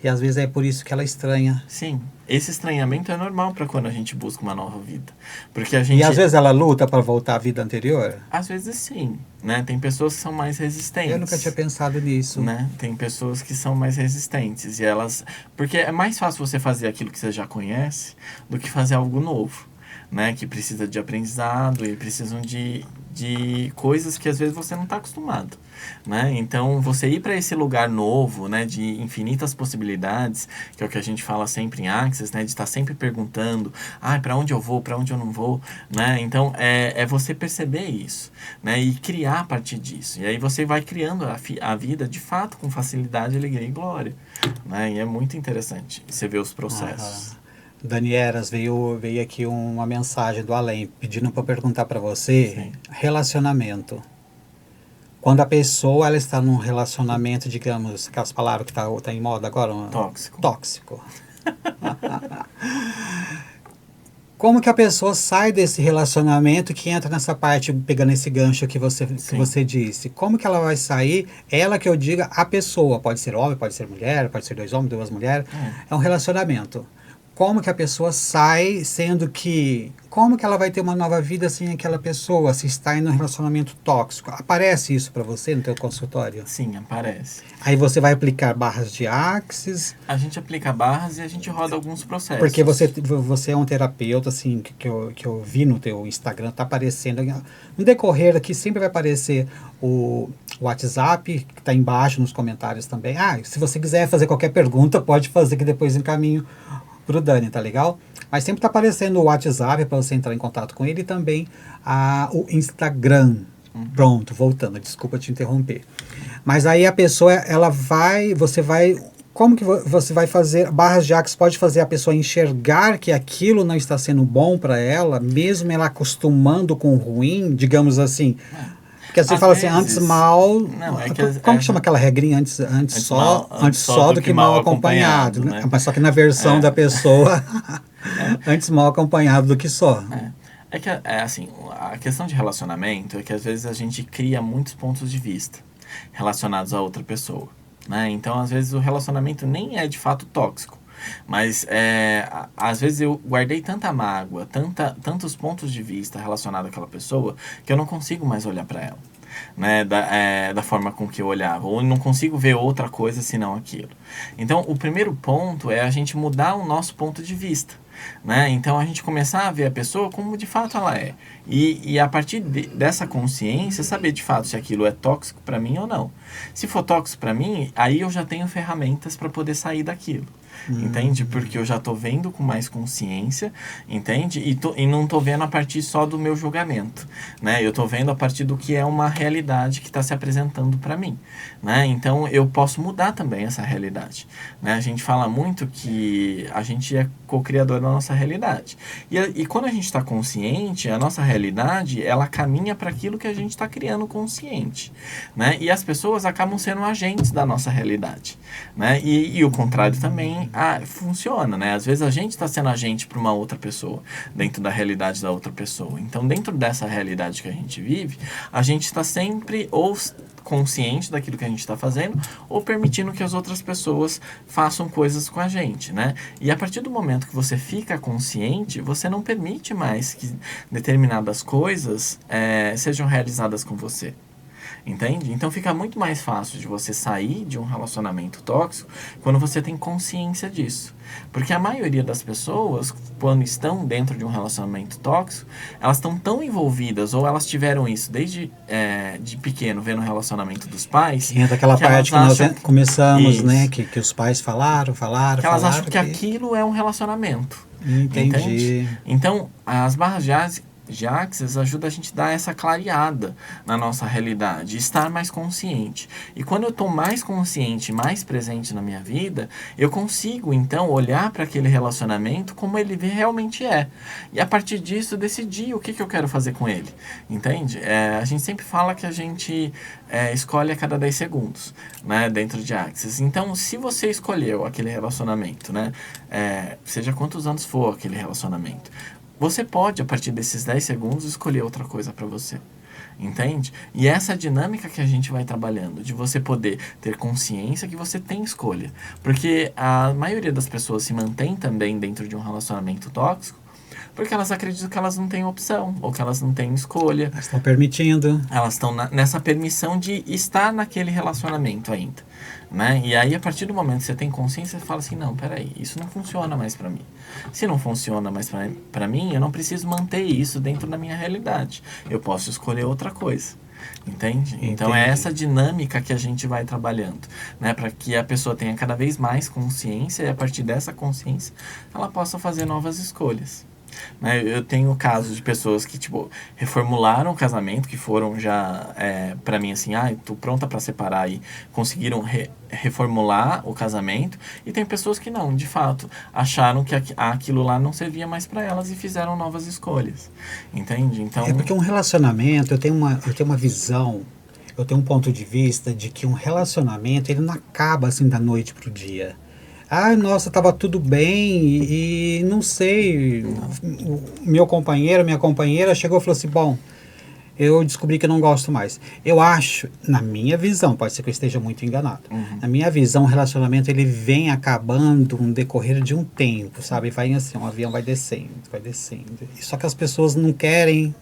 E às vezes é por isso que ela estranha. Sim. Esse estranhamento é normal para quando a gente busca uma nova vida. Porque a gente... E às vezes ela luta para voltar à vida anterior? Às vezes sim, né? Tem pessoas que são mais resistentes. Eu nunca tinha pensado nisso. Né? Tem pessoas que são mais resistentes e elas... Porque é mais fácil você fazer aquilo que você já conhece do que fazer algo novo, né? Que precisa de aprendizado e precisam de coisas que às vezes você não está acostumado, né? Então, você ir para esse lugar novo, né? De infinitas possibilidades, que é o que a gente fala sempre em Axis, né? De estar sempre perguntando, para onde eu vou, para onde eu não vou, né? Então, é você perceber isso, né? E criar a partir disso. E aí você vai criando a vida, de fato, com facilidade, alegria e glória, né? E é muito interessante você ver os processos. Danieras, veio aqui uma mensagem do além, pedindo para perguntar para você, Sim. Relacionamento. Quando a pessoa ela está num relacionamento, digamos, aquelas palavras que tá em moda agora? Tóxico. Como que a pessoa sai desse relacionamento que entra nessa parte, pegando esse gancho que você disse? Como que ela vai sair? Ela que eu diga, a pessoa, pode ser homem, pode ser mulher, pode ser 2 homens, 2 mulheres, é um relacionamento. Como que a pessoa sai, sendo que... Como que ela vai ter uma nova vida sem aquela pessoa, se está em um relacionamento tóxico? Aparece isso para você no teu consultório? Sim, aparece. Aí você vai aplicar barras de Axis? A gente aplica barras e a gente roda alguns processos. Porque você é um terapeuta, assim, que eu vi no teu Instagram, tá aparecendo... No decorrer aqui sempre vai aparecer nosso WhatsApp, que está embaixo nos comentários também. Se você quiser fazer qualquer pergunta, pode fazer que depois encaminho para o Dani, tá legal? Mas sempre está aparecendo o WhatsApp para você entrar em contato com ele e também o Instagram. Pronto, voltando, desculpa te interromper. Mas aí a pessoa, como que você vai fazer? Barras de Axis pode fazer a pessoa enxergar que aquilo não está sendo bom para ela, mesmo ela acostumando com o ruim, digamos assim. Porque você fala assim, antes mal... Não, como que chama aquela regrinha? Antes só do que mal acompanhado, né? Mas só que na versão da pessoa, antes mal acompanhado do que só. Assim, a questão de relacionamento é que às vezes a gente cria muitos pontos de vista relacionados a outra pessoa, né? Então, às vezes, o relacionamento nem é de fato tóxico, mas às vezes eu guardei tanta mágoa, tantos pontos de vista relacionados àquela pessoa, que eu não consigo mais olhar para ela, né? Da forma com que eu olhava, ou não consigo ver outra coisa senão aquilo. Então, o primeiro ponto é a gente mudar o nosso ponto de vista, né? Então a gente começar a ver a pessoa como de fato ela é e a partir dessa consciência saber de fato se aquilo é tóxico para mim ou não. Se for tóxico para mim, aí eu já tenho ferramentas para poder sair daquilo. Entende? Porque eu já tô vendo com mais consciência, entende? E não tô vendo a partir só do meu julgamento, né? Eu tô vendo a partir do que é uma realidade que está se apresentando para mim, né? Então eu posso mudar também essa realidade, né? A gente fala muito que a gente é co-criador da nossa realidade. E quando a gente está consciente, a nossa realidade, ela caminha para aquilo que a gente está criando consciente, né? E as pessoas acabam sendo agentes da nossa realidade, né? E o contrário também funciona, né? Às vezes a gente está sendo agente para uma outra pessoa, dentro da realidade da outra pessoa. Então, dentro dessa realidade que a gente vive, a gente está sempre ou consciente daquilo que a gente está fazendo ou permitindo que as outras pessoas façam coisas com a gente, né? E a partir do momento que você fica consciente, você não permite mais que determinadas coisas sejam realizadas com você. Entende? Então fica muito mais fácil de você sair de um relacionamento tóxico quando você tem consciência disso. Porque a maioria das pessoas, quando estão dentro de um relacionamento tóxico, elas estão tão envolvidas, ou elas tiveram isso desde de pequeno, vendo o relacionamento dos pais. Entra aquela parte que nós começamos, isso, né? Que os pais falaram. Que elas acham que aquilo é um relacionamento. Entendi. Entende? Então, as barras de Axis ajuda a gente a dar essa clareada na nossa realidade, estar mais consciente. E quando eu estou mais consciente, mais presente na minha vida, eu consigo, então, olhar para aquele relacionamento como ele realmente é. E a partir disso, decidir o que eu quero fazer com ele. Entende? A gente sempre fala que a gente escolhe a cada 10 segundos, né, dentro de Axis. Então, se você escolheu aquele relacionamento, né, seja quantos anos for aquele relacionamento, você pode, a partir desses 10 segundos, escolher outra coisa para você. Entende? E essa dinâmica que a gente vai trabalhando, de você poder ter consciência que você tem escolha. Porque a maioria das pessoas se mantém também dentro de um relacionamento tóxico porque elas acreditam que elas não têm opção, ou que elas não têm escolha. Elas estão permitindo. Elas estão nessa permissão de estar naquele relacionamento ainda, né? E aí, a partir do momento que você tem consciência, você fala assim, não, peraí, isso não funciona mais pra mim. Se não funciona mais pra mim, eu não preciso manter isso dentro da minha realidade. Eu posso escolher outra coisa. Entende? Então é essa dinâmica que a gente vai trabalhando, né? Para que a pessoa tenha cada vez mais consciência e a partir dessa consciência ela possa fazer novas escolhas. Né? Eu tenho casos de pessoas que, tipo, reformularam o casamento, que foram já, pra mim, assim, tô pronta pra separar, e conseguiram reformular o casamento, e tem pessoas que não, de fato, acharam que aquilo lá não servia mais pra elas e fizeram novas escolhas, entende? Então... porque um relacionamento, eu tenho uma visão, eu tenho um ponto de vista de que um relacionamento, ele não acaba assim da noite pro dia. Nossa, estava tudo bem e não sei, o meu companheiro, minha companheira chegou e falou assim, bom, eu descobri que eu não gosto mais. Eu acho, na minha visão, pode ser que eu esteja muito enganado, na minha visão, o relacionamento ele vem acabando no decorrer de um tempo, sabe? Vai assim, um avião vai descendo. Só que as pessoas não querem,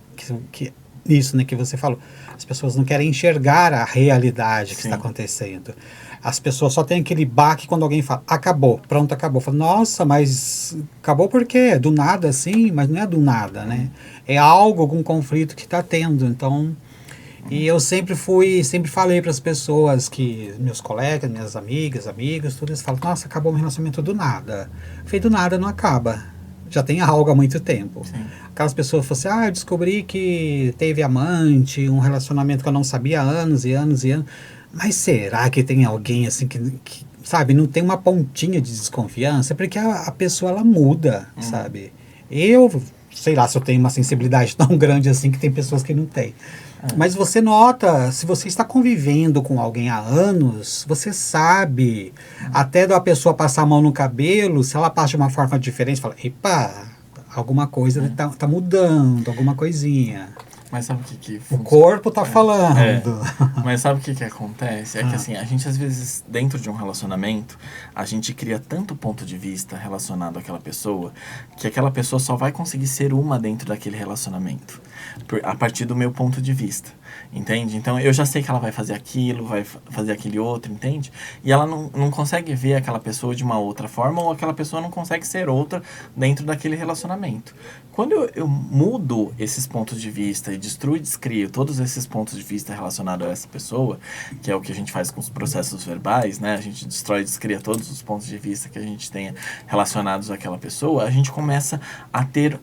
isso, né, que você falou, as pessoas não querem enxergar a realidade que está acontecendo. As pessoas só têm aquele baque quando alguém fala, acabou, pronto, acabou. Fala, nossa, mas acabou por quê? Do nada, assim? Mas não é do nada, né? É algo, algum conflito que está tendo. Então, E eu sempre falei para as pessoas que, meus colegas, minhas amigas, amigos, tudo, eles falam, nossa, acabou um relacionamento do nada. Feito do nada não acaba. Já tem algo há muito tempo. Sim. Aquelas pessoas falam assim, eu descobri que teve amante, um relacionamento que eu não sabia há anos e anos e anos. Mas será que tem alguém assim que sabe, não tem uma pontinha de desconfiança? Porque a pessoa, ela muda, sabe? Eu, sei lá se eu tenho uma sensibilidade tão grande assim que tem pessoas que não têm. Mas você nota, se você está convivendo com alguém há anos, você sabe, até da pessoa passar a mão no cabelo, se ela passa de uma forma diferente, fala, epa, alguma coisa tá mudando, alguma coisinha. Mas sabe o que O corpo tá falando. Mas sabe o que acontece? É que assim, a gente às vezes, dentro de um relacionamento, a gente cria tanto ponto de vista relacionado àquela pessoa, que aquela pessoa só vai conseguir ser uma dentro daquele relacionamento, a partir do meu ponto de vista, entende? Então eu já sei que ela vai fazer aquilo, vai fazer aquele outro, entende? E ela não consegue ver aquela pessoa de uma outra forma, ou aquela pessoa não consegue ser outra dentro daquele relacionamento. Quando eu mudo esses pontos de vista e destruo e descrio todos esses pontos de vista relacionados a essa pessoa, que é o que a gente faz com os processos verbais, né? A gente destrói e descria todos os pontos de vista que a gente tenha relacionados àquela pessoa, a gente começa a ter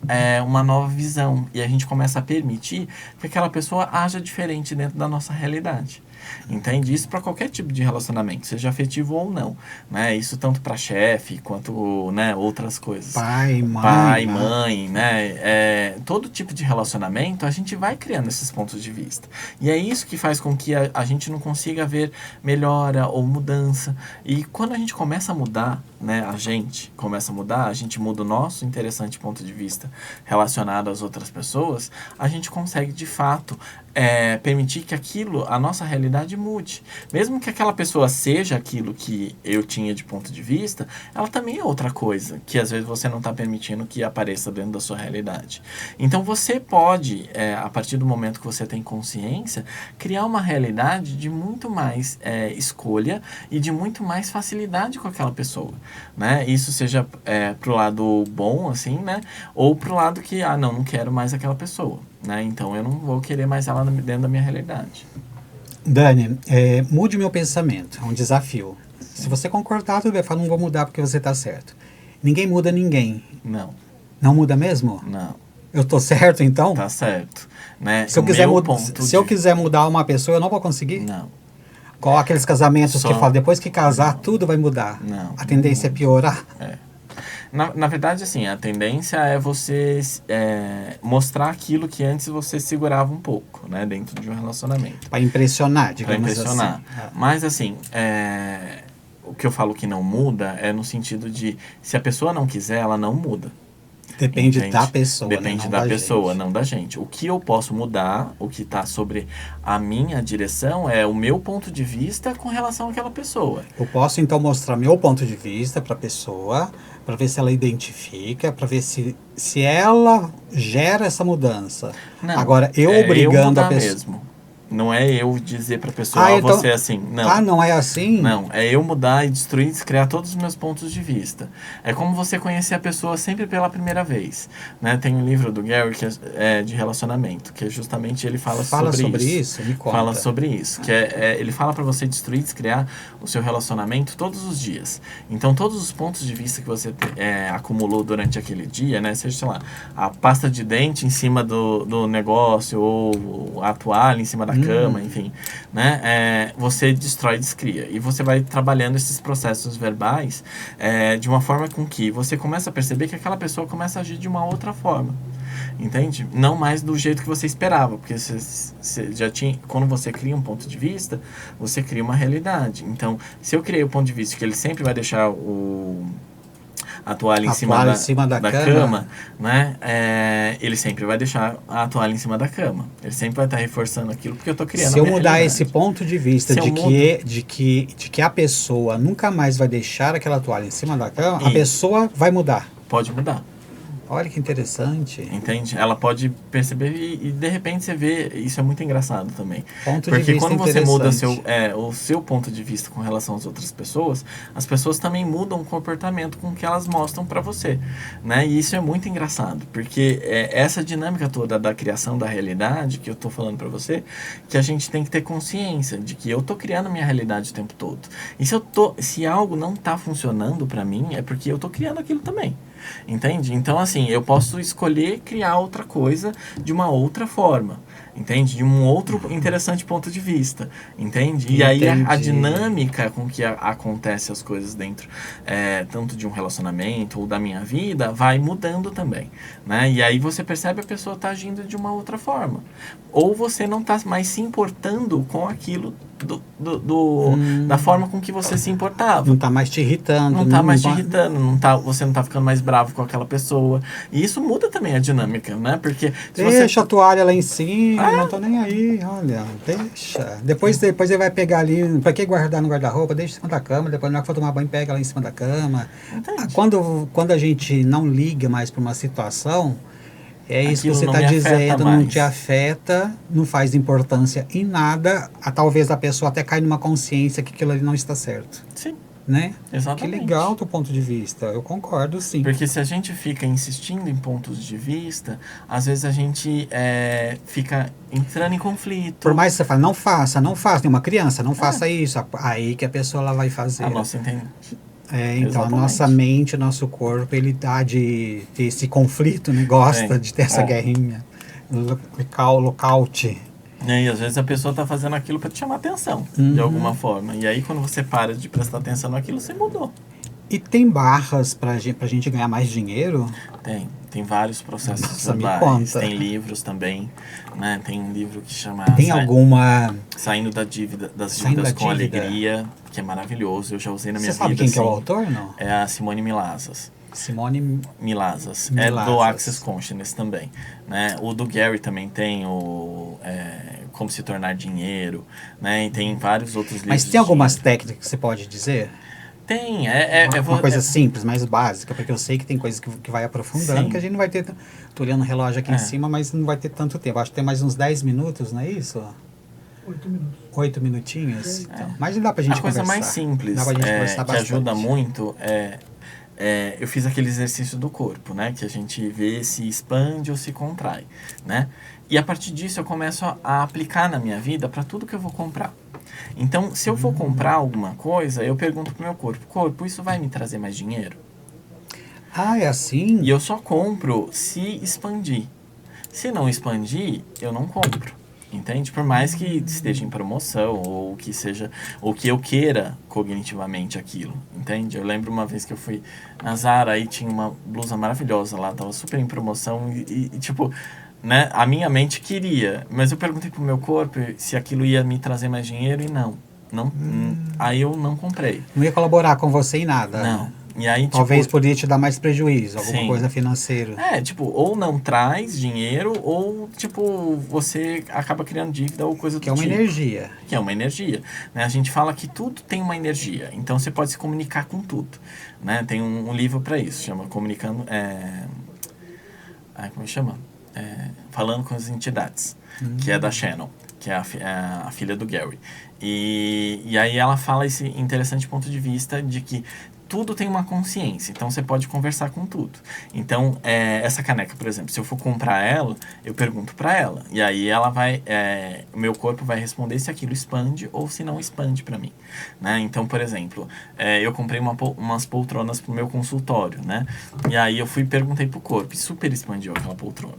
uma nova visão e a gente começa a permitir que aquela pessoa haja diferente dentro da nossa realidade. Entende? Isso para qualquer tipo de relacionamento, seja afetivo ou não, né? Isso tanto para chefe quanto, né, outras coisas. Pai, mãe, né? Todo tipo de relacionamento a gente vai criando esses pontos de vista. E é isso que faz com que a gente não consiga ver melhora ou mudança. E quando a gente começa a mudar, né, a gente muda o nosso interessante ponto de vista relacionado às outras pessoas, a gente consegue de fato permitir que a nossa realidade mude. Mesmo que aquela pessoa seja aquilo que eu tinha de ponto de vista, ela também é outra coisa, que às vezes você não está permitindo que apareça dentro da sua realidade. Então você pode, a partir do momento que você tem consciência, criar uma realidade de muito mais escolha e de muito mais facilidade com aquela pessoa, né? Isso seja pro lado bom, assim, né? Ou pro lado que, não quero mais aquela pessoa, né? Então eu não vou querer mais ela dentro da minha realidade. Dani, mude meu pensamento, é um desafio. Se você concordar, tudo bem, fala, não vou mudar porque você está certo. Ninguém muda ninguém. Não. Não muda mesmo? Não. Eu tô certo, então? Tá certo. Né? Se eu quiser mudar uma pessoa, eu não vou conseguir? Não. Qual aqueles casamentos que falam, depois que casar, tudo vai mudar? Não. A tendência é piorar? Na verdade, assim, a tendência é você mostrar aquilo que antes você segurava um pouco, né? Dentro de um relacionamento. Para impressionar, digamos assim. Para impressionar. Mas, assim, o que eu falo que não muda é no sentido de, se a pessoa não quiser, ela não muda. Depende da pessoa. Depende da pessoa, não da gente. O que eu posso mudar, o que está sobre a minha direção, é o meu ponto de vista com relação àquela pessoa. Eu posso, então, mostrar meu ponto de vista para a pessoa, para ver se ela identifica, para ver se ela gera essa mudança. Não, agora, eu obrigando a pessoa... mesmo. Não é eu dizer pra pessoa, então... você é assim. Não. Não é assim? Não, é eu mudar e destruir, descriar todos os meus pontos de vista. É como você conhecer a pessoa sempre pela primeira vez. Né? Tem um livro do Gary que é de relacionamento, que justamente ele fala sobre isso. Me conta. Fala sobre isso. Que ele fala pra você destruir, descriar o seu relacionamento todos os dias. Então, todos os pontos de vista que você acumulou durante aquele dia, né? Seja, sei lá, a pasta de dente em cima do negócio, ou a toalha em cima da cama, enfim, né? Você destrói e descria. E você vai trabalhando esses processos verbais de uma forma com que você começa a perceber que aquela pessoa começa a agir de uma outra forma. Entende? Não mais do jeito que você esperava, porque você já tinha, quando você cria um ponto de vista, você cria uma realidade. Então, se eu criei o ponto de vista que ele sempre vai deixar a toalha em cima da cama, né? Ele sempre vai deixar a toalha em cima da cama. Ele sempre vai estar reforçando aquilo porque eu estou criando. Se eu mudar esse ponto de vista de que a pessoa nunca mais vai deixar aquela toalha em cima da cama, a pessoa vai mudar. Pode mudar. Olha que interessante. Entende? Ela pode perceber e de repente você vê, isso é muito engraçado também. Ponto de Porque vista quando você muda interessante. o seu ponto de vista com relação às outras pessoas, as pessoas também mudam o comportamento com que elas mostram para você, né? E isso é muito engraçado, porque essa dinâmica toda da criação da realidade que eu tô falando para você, que a gente tem que ter consciência de que eu tô criando minha realidade o tempo todo. E se algo não tá funcionando para mim, é porque eu tô criando aquilo também. Entende? Então, assim, eu posso escolher criar outra coisa de uma outra forma, entende? De um outro interessante ponto de vista, entende? E aí a Entendi. dinâmica com que acontece as coisas dentro, tanto de um relacionamento ou da minha vida, vai mudando também, né? E aí você percebe a pessoa tá agindo de uma outra forma. Ou você não tá mais se importando com aquilo da forma com que você se importava. Não tá mais te irritando. Não tá mais te irritando, você não tá ficando mais bravo com aquela pessoa. E isso muda também a dinâmica, né? Porque se Deixa você... a toalha lá em cima, não tô nem aí, olha, deixa. Depois ele vai pegar ali, pra que guardar no guarda-roupa? Deixa em cima da cama, depois na hora que for tomar banho, pega lá em cima da cama. Entende? Quando a gente não liga mais pra uma situação, é isso que Aquilo você não está me afeta dizendo, não mais. te afeta, não faz importância em nada, talvez a pessoa até caia numa consciência que aquilo ali não está certo, Sim, né? exatamente. Que legal o teu ponto de vista, eu concordo, sim. Porque se a gente fica insistindo em pontos de vista, às vezes a gente fica entrando em conflito. Por mais que você fale, não faça, nenhuma criança, não faça isso, aí que a pessoa ela vai fazer. A nossa Então Exatamente. a nossa mente, o nosso corpo, ele dá de ter esse conflito, né? Gosta de ter essa guerrinha, lockout. E às vezes a pessoa tá fazendo aquilo para te chamar atenção, de alguma forma. E aí quando você para de prestar atenção naquilo, você mudou. E tem barras pra gente ganhar mais dinheiro? Tem vários processos Nossa, me verbais, conta. tem livros também, né? Tem um livro que chama Tem alguma... Saindo das dívidas com alegria, que é maravilhoso, eu já usei na minha vida. Você sabe quem que é o assim. autor, não? É a Simone Milazas. Simone Milazas. É do Access Consciousness também, né? O do Gary também tem o Como Se Tornar Dinheiro, né? E tem vários outros livros. Mas tem algumas técnicas que você pode dizer? Tem, uma coisa simples, mais básica, porque eu sei que tem coisas que vai aprofundando, Sim. que a gente não vai ter... Tô olhando o relógio aqui em cima, mas não vai ter tanto tempo. Acho que tem mais uns 10 minutos, não é isso? 8 minutos. 8 minutinhos? Então, mas dá pra gente a coisa conversar. mais simples, dá pra gente conversar que bastante. ajuda muito, eu fiz aquele exercício do corpo, né? Que a gente vê se expande ou se contrai, né? E a partir disso eu começo a aplicar na minha vida para tudo que eu vou comprar. Então, se eu for comprar alguma coisa, eu pergunto pro meu corpo, isso vai me trazer mais dinheiro? Ah, é assim? E eu só compro se expandir. Se não expandir, eu não compro. Entende? Por mais que esteja em promoção ou que seja, ou que eu queira cognitivamente aquilo, entende? Eu lembro uma vez que eu fui na Zara e tinha uma blusa maravilhosa lá, tava super em promoção e tipo, né, a minha mente queria, mas eu perguntei pro meu corpo se aquilo ia me trazer mais dinheiro e não, aí eu não comprei. Não ia colaborar com você em nada. Não. E aí, talvez poderia te dar mais prejuízo, alguma sim. coisa financeira. Ou não traz dinheiro, ou, você acaba criando dívida ou coisa do tipo. Que é uma energia. Que é uma energia. Né? A gente fala que tudo tem uma energia, então você pode se comunicar com tudo. Né? Tem um livro para isso, chama Comunicando... como chama? Falando com as Entidades, que é da Shannon, que é a filha do Gary. E aí ela fala esse interessante ponto de vista de que tudo tem uma consciência, então você pode conversar com tudo. Então, essa caneca, por exemplo, se eu for comprar ela, eu pergunto para ela, e aí ela vai, o meu corpo vai responder se aquilo expande ou se não expande para mim, né? Então, por exemplo, eu comprei umas poltronas pro meu consultório, né? E aí eu fui e perguntei pro corpo, e super expandiu aquela poltrona,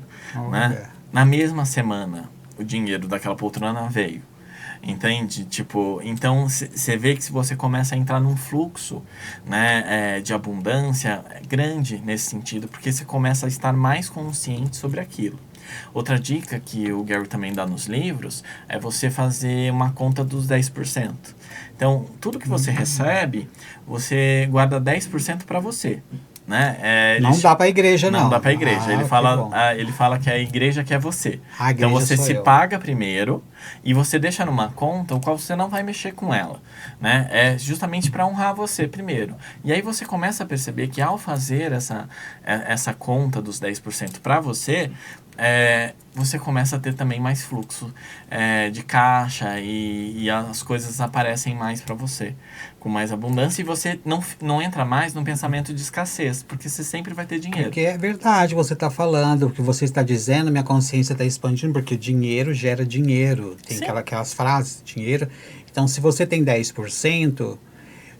né? Na mesma semana, o dinheiro daquela poltrona veio. Entende? Então você vê que se você começa a entrar num fluxo, né, de abundância grande nesse sentido, porque você começa a estar mais consciente sobre aquilo. Outra dica que o Gary também dá nos livros é você fazer uma conta dos 10%. Então, tudo que você recebe, você guarda 10% para você. né? Não dá pra igreja, não. Não dá pra igreja. Ele que fala, bom. ele fala que a igreja quer você. A Então igreja você sou se eu. paga primeiro e você deixa numa conta o qual você não vai mexer com ela, né? É justamente para honrar você primeiro. E aí você começa a perceber que ao fazer essa conta dos 10% para você, você começa a ter também mais fluxo de caixa e as coisas aparecem mais para você, com mais abundância, e você não entra mais no pensamento de escassez, porque você sempre vai ter dinheiro. Porque é verdade, você está falando, o que você está dizendo, minha consciência está expandindo, porque dinheiro gera dinheiro. Tem Sim. aquelas frases, dinheiro. Então, se você tem 10%,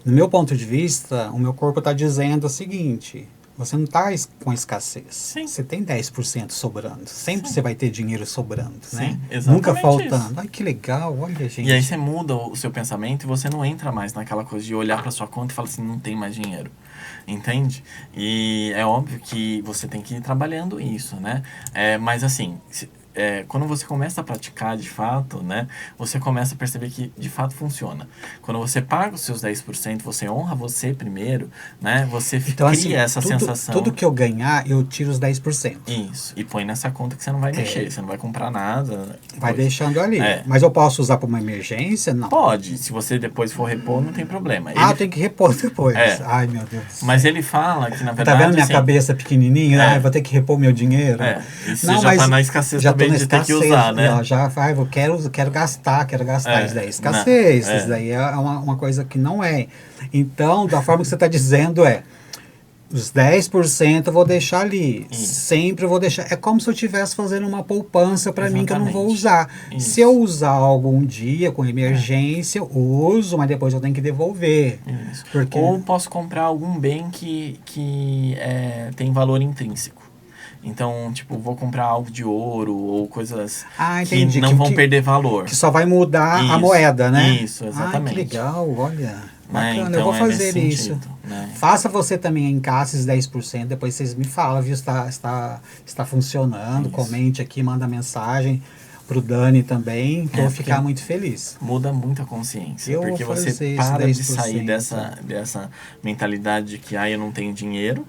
no meu ponto de vista, o meu corpo está dizendo o seguinte: você não está com escassez. Sim. Você tem 10% sobrando. Sempre Sim. você vai ter dinheiro sobrando, né? Exatamente. Nunca faltando. Ai, que legal, olha, gente. E aí você muda o seu pensamento e você não entra mais naquela coisa de olhar para sua conta e falar assim, não tem mais dinheiro. Entende? E é óbvio que você tem que ir trabalhando isso, né? Mas assim, quando você começa a praticar de fato, né? Você começa a perceber que de fato funciona. Quando você paga os seus 10%, você honra você primeiro, né? Você Então, cria assim, essa sensação. Tudo que eu ganhar, eu tiro os 10%. Isso. E põe nessa conta que você não vai mexer, você não vai comprar nada. Vai deixando ali. É. Mas eu posso usar para uma emergência? Não. Pode. Se você depois for repor, não tem problema. Tem que repor depois. É. Ai, meu Deus. Mas ele fala que, na verdade... Tá vendo minha assim, cabeça pequenininha? Vou ter que repor meu dinheiro. E você já tá na escassez também de ter que usar, né? Eu quero gastar isso daí é escassez. Isso daí é uma coisa que não é. Então, da forma que você está dizendo os 10% eu vou deixar ali. Isso. Sempre eu vou deixar. É como se eu estivesse fazendo uma poupança para mim que eu não vou usar. Isso. Se eu usar algum dia com emergência, eu uso, mas depois eu tenho que devolver. Isso. Porque... Ou posso comprar algum bem que tem valor intrínseco. Então, tipo, vou comprar algo de ouro ou coisas que não vão perder valor. Que só vai mudar a moeda, né? Isso, exatamente. Que legal, olha. Bacana, então eu vou fazer isso. Sentido, né? Faça você também em casa esses 10%, depois vocês me falam, viu? Está funcionando, comente aqui, manda mensagem pro Dani também, que eu vou ficar muito feliz. Muda muito a consciência, porque você para de sair dessa mentalidade de que eu não tenho dinheiro,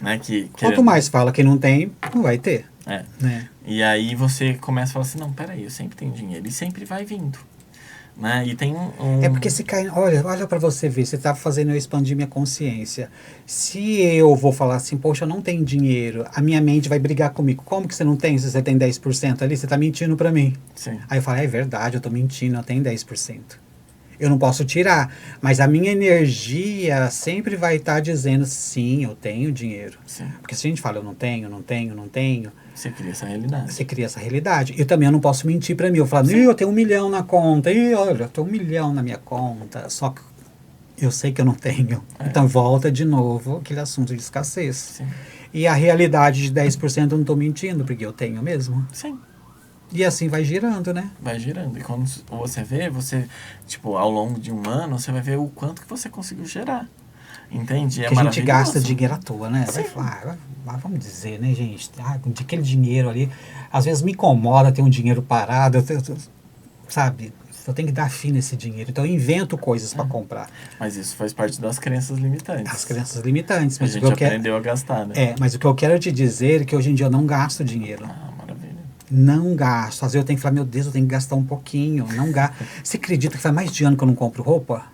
né? Quanto mais fala que não tem, não vai ter. Né? E aí você começa a falar assim, não, peraí, eu sempre tenho dinheiro, e sempre vai vindo. Né? E tem É porque se cai... Olha para você ver, você está fazendo eu expandir minha consciência. Se eu vou falar assim, poxa, eu não tenho dinheiro, a minha mente vai brigar comigo. Como que você não tem se você tem 10% ali? Você está mentindo para mim. Sim. Aí eu falo, é verdade, eu estou mentindo, eu tenho 10%. Eu não posso tirar, mas a minha energia sempre vai estar dizendo, sim, eu tenho dinheiro. Sim. Porque se a gente fala, eu não tenho, você cria essa realidade. Você cria essa realidade. Eu também não posso mentir para mim. Eu falo, eu tenho 1 milhão na conta. Olha, eu tenho 1 milhão na minha conta. Só que eu sei que eu não tenho. Então volta de novo aquele assunto de escassez. Sim. E a realidade de 10% eu não estou mentindo, porque eu tenho mesmo. Sim. E assim vai girando, né? Vai girando. E quando você vê, tipo, ao longo de um ano, você vai ver o quanto que você conseguiu gerar. Entende? Que a gente gasta dinheiro à toa, né? Vai falar, vamos dizer, né, gente? De aquele dinheiro ali, às vezes me incomoda ter um dinheiro parado, sabe? Eu tenho que dar fim nesse dinheiro. Então eu invento coisas para comprar. Mas isso faz parte das crenças limitantes. As crenças limitantes. Mas a gente aprendeu a gastar, né? Mas o que eu quero te dizer é que hoje em dia eu não gasto dinheiro. Maravilha. Não gasto. Às vezes eu tenho que falar, meu Deus, eu tenho que gastar um pouquinho. Não gasto. Você acredita que faz mais de ano que eu não compro roupa?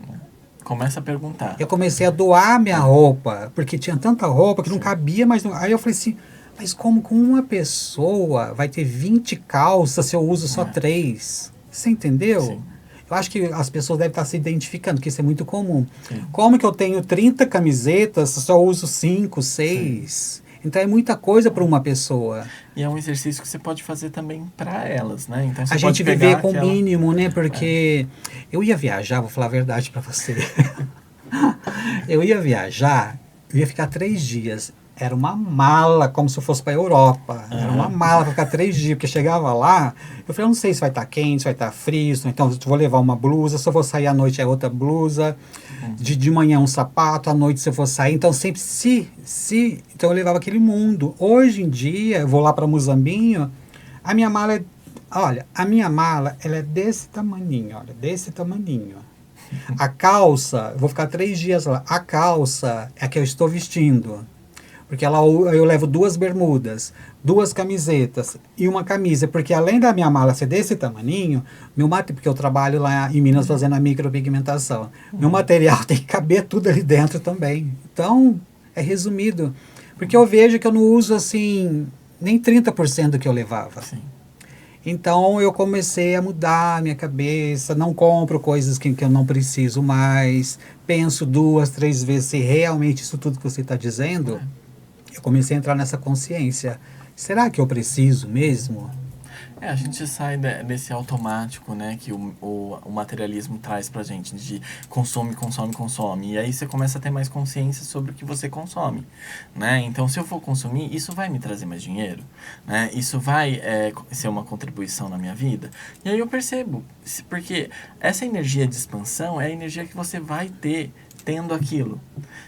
Começa a perguntar. Eu comecei a doar minha roupa, porque tinha tanta roupa que não cabia mais. Aí eu falei assim, mas como com uma pessoa vai ter 20 calças se eu uso só 3? Você entendeu? Sim. Eu acho que as pessoas devem estar se identificando, porque isso é muito comum. Sim. Como que eu tenho 30 camisetas, só uso 5, 6? Sim. Então é muita coisa para uma pessoa. E é um exercício que você pode fazer também para elas, né? Então, você a pode gente viver com o aquela... mínimo, né? Porque eu ia viajar, vou falar a verdade para você. Eu ia viajar, eu ia ficar 3 dias. Era uma mala, como se eu fosse para a Europa. Era uma mala para ficar 3 dias, porque chegava lá, eu falei, eu não sei se vai estar quente, se vai estar frio, então eu vou levar uma blusa, se eu vou sair à noite é outra blusa, de manhã um sapato, à noite se eu for sair, então sempre então eu levava aquele mundo. Hoje em dia, eu vou lá para Muzambinho, a minha mala ela é desse tamaninho, olha, desse tamaninho. A calça, eu vou ficar 3 dias lá, a calça é a que eu estou vestindo. Porque eu levo 2 bermudas, 2 camisetas e uma camisa. Porque além da minha mala ser desse tamaninho, porque eu trabalho lá em Minas fazendo a micropigmentação. Meu material tem que caber tudo ali dentro também. Então, é resumido. Porque eu vejo que eu não uso assim nem 30% do que eu levava. Sim. Então eu comecei a mudar a minha cabeça, não compro coisas que eu não preciso mais, penso 2, 3 vezes se realmente isso tudo que você está dizendo. Eu comecei a entrar nessa consciência. Será que eu preciso mesmo? A gente sai desse automático, né, que o materialismo traz pra gente, de consome, consome, consome. E aí você começa a ter mais consciência sobre o que você consome, né? Então, se eu for consumir, isso vai me trazer mais dinheiro, né? Isso vai ser uma contribuição na minha vida. E aí eu percebo, porque essa energia de expansão é a energia que você vai ter tendo aquilo.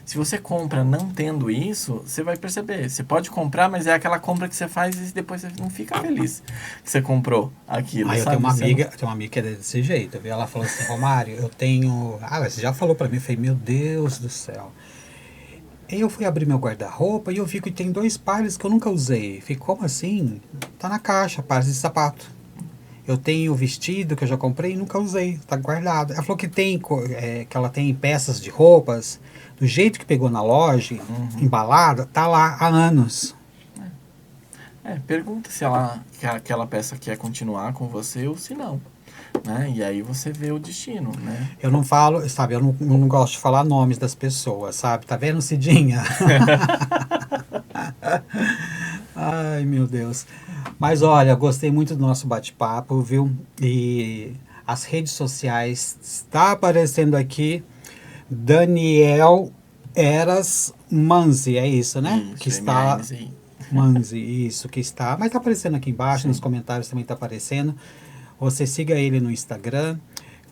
Se você compra não tendo isso, você vai perceber. Você pode comprar, mas é aquela compra que você faz e depois você não fica feliz que você comprou aquilo. Eu sabe? tenho uma amiga que é desse jeito, viu? Ela falou assim, Romário, eu tenho... você já falou pra mim, eu falei, meu Deus do céu. Aí eu fui abrir meu guarda-roupa e eu vi que tem 2 pares que eu nunca usei. Falei, como assim? Tá na caixa, pares de sapato. Eu tenho vestido que eu já comprei e nunca usei, tá guardado. Ela falou que que ela tem peças de roupas, do jeito que pegou na loja, embalada, tá lá há anos. Pergunta se aquela peça quer continuar com você ou se não, né? E aí você vê o destino, né? Eu não falo, sabe, eu não gosto de falar nomes das pessoas, sabe? Tá vendo, Cidinha? Ai, meu Deus. Mas olha, gostei muito do nosso bate-papo, viu? E as redes sociais, está aparecendo aqui Daniel Eras Manzi, é isso, né? Isso, que está MNZ. Manzi, isso que está. Mas está aparecendo aqui embaixo, Sim. nos comentários também está aparecendo. Você siga ele no Instagram.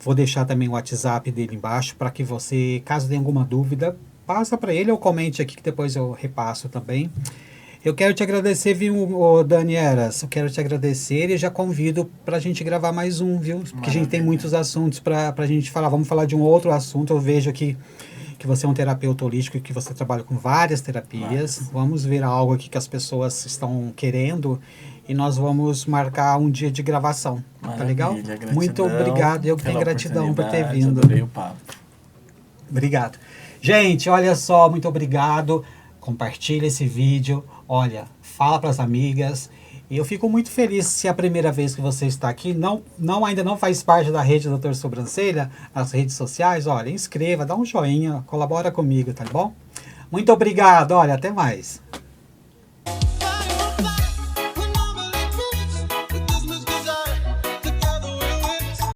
Vou deixar também o WhatsApp dele embaixo para que você, caso tenha alguma dúvida, passa para ele ou comente aqui que depois eu repasso também. Eu quero te agradecer, viu, Dani Eras? Eu quero te agradecer e já convido para a gente gravar mais um, viu? Porque a gente tem muitos assuntos para a gente falar. Vamos falar de um outro assunto. Eu vejo aqui que você é um terapeuta holístico e que você trabalha com várias terapias. Vamos ver algo aqui que as pessoas estão querendo e nós vamos marcar um dia de gravação. Tá legal? Muito obrigado. Eu que tenho gratidão por ter vindo. Adorei o papo. Obrigado. Gente, olha só, muito obrigado. Compartilha esse vídeo. Olha, fala para as amigas. E eu fico muito feliz se é a primeira vez que você está aqui, ainda não faz parte da rede do Dr. Sobrancelha, nas redes sociais, olha, inscreva, dá um joinha, colabora comigo, tá bom? Muito obrigado, olha, até mais.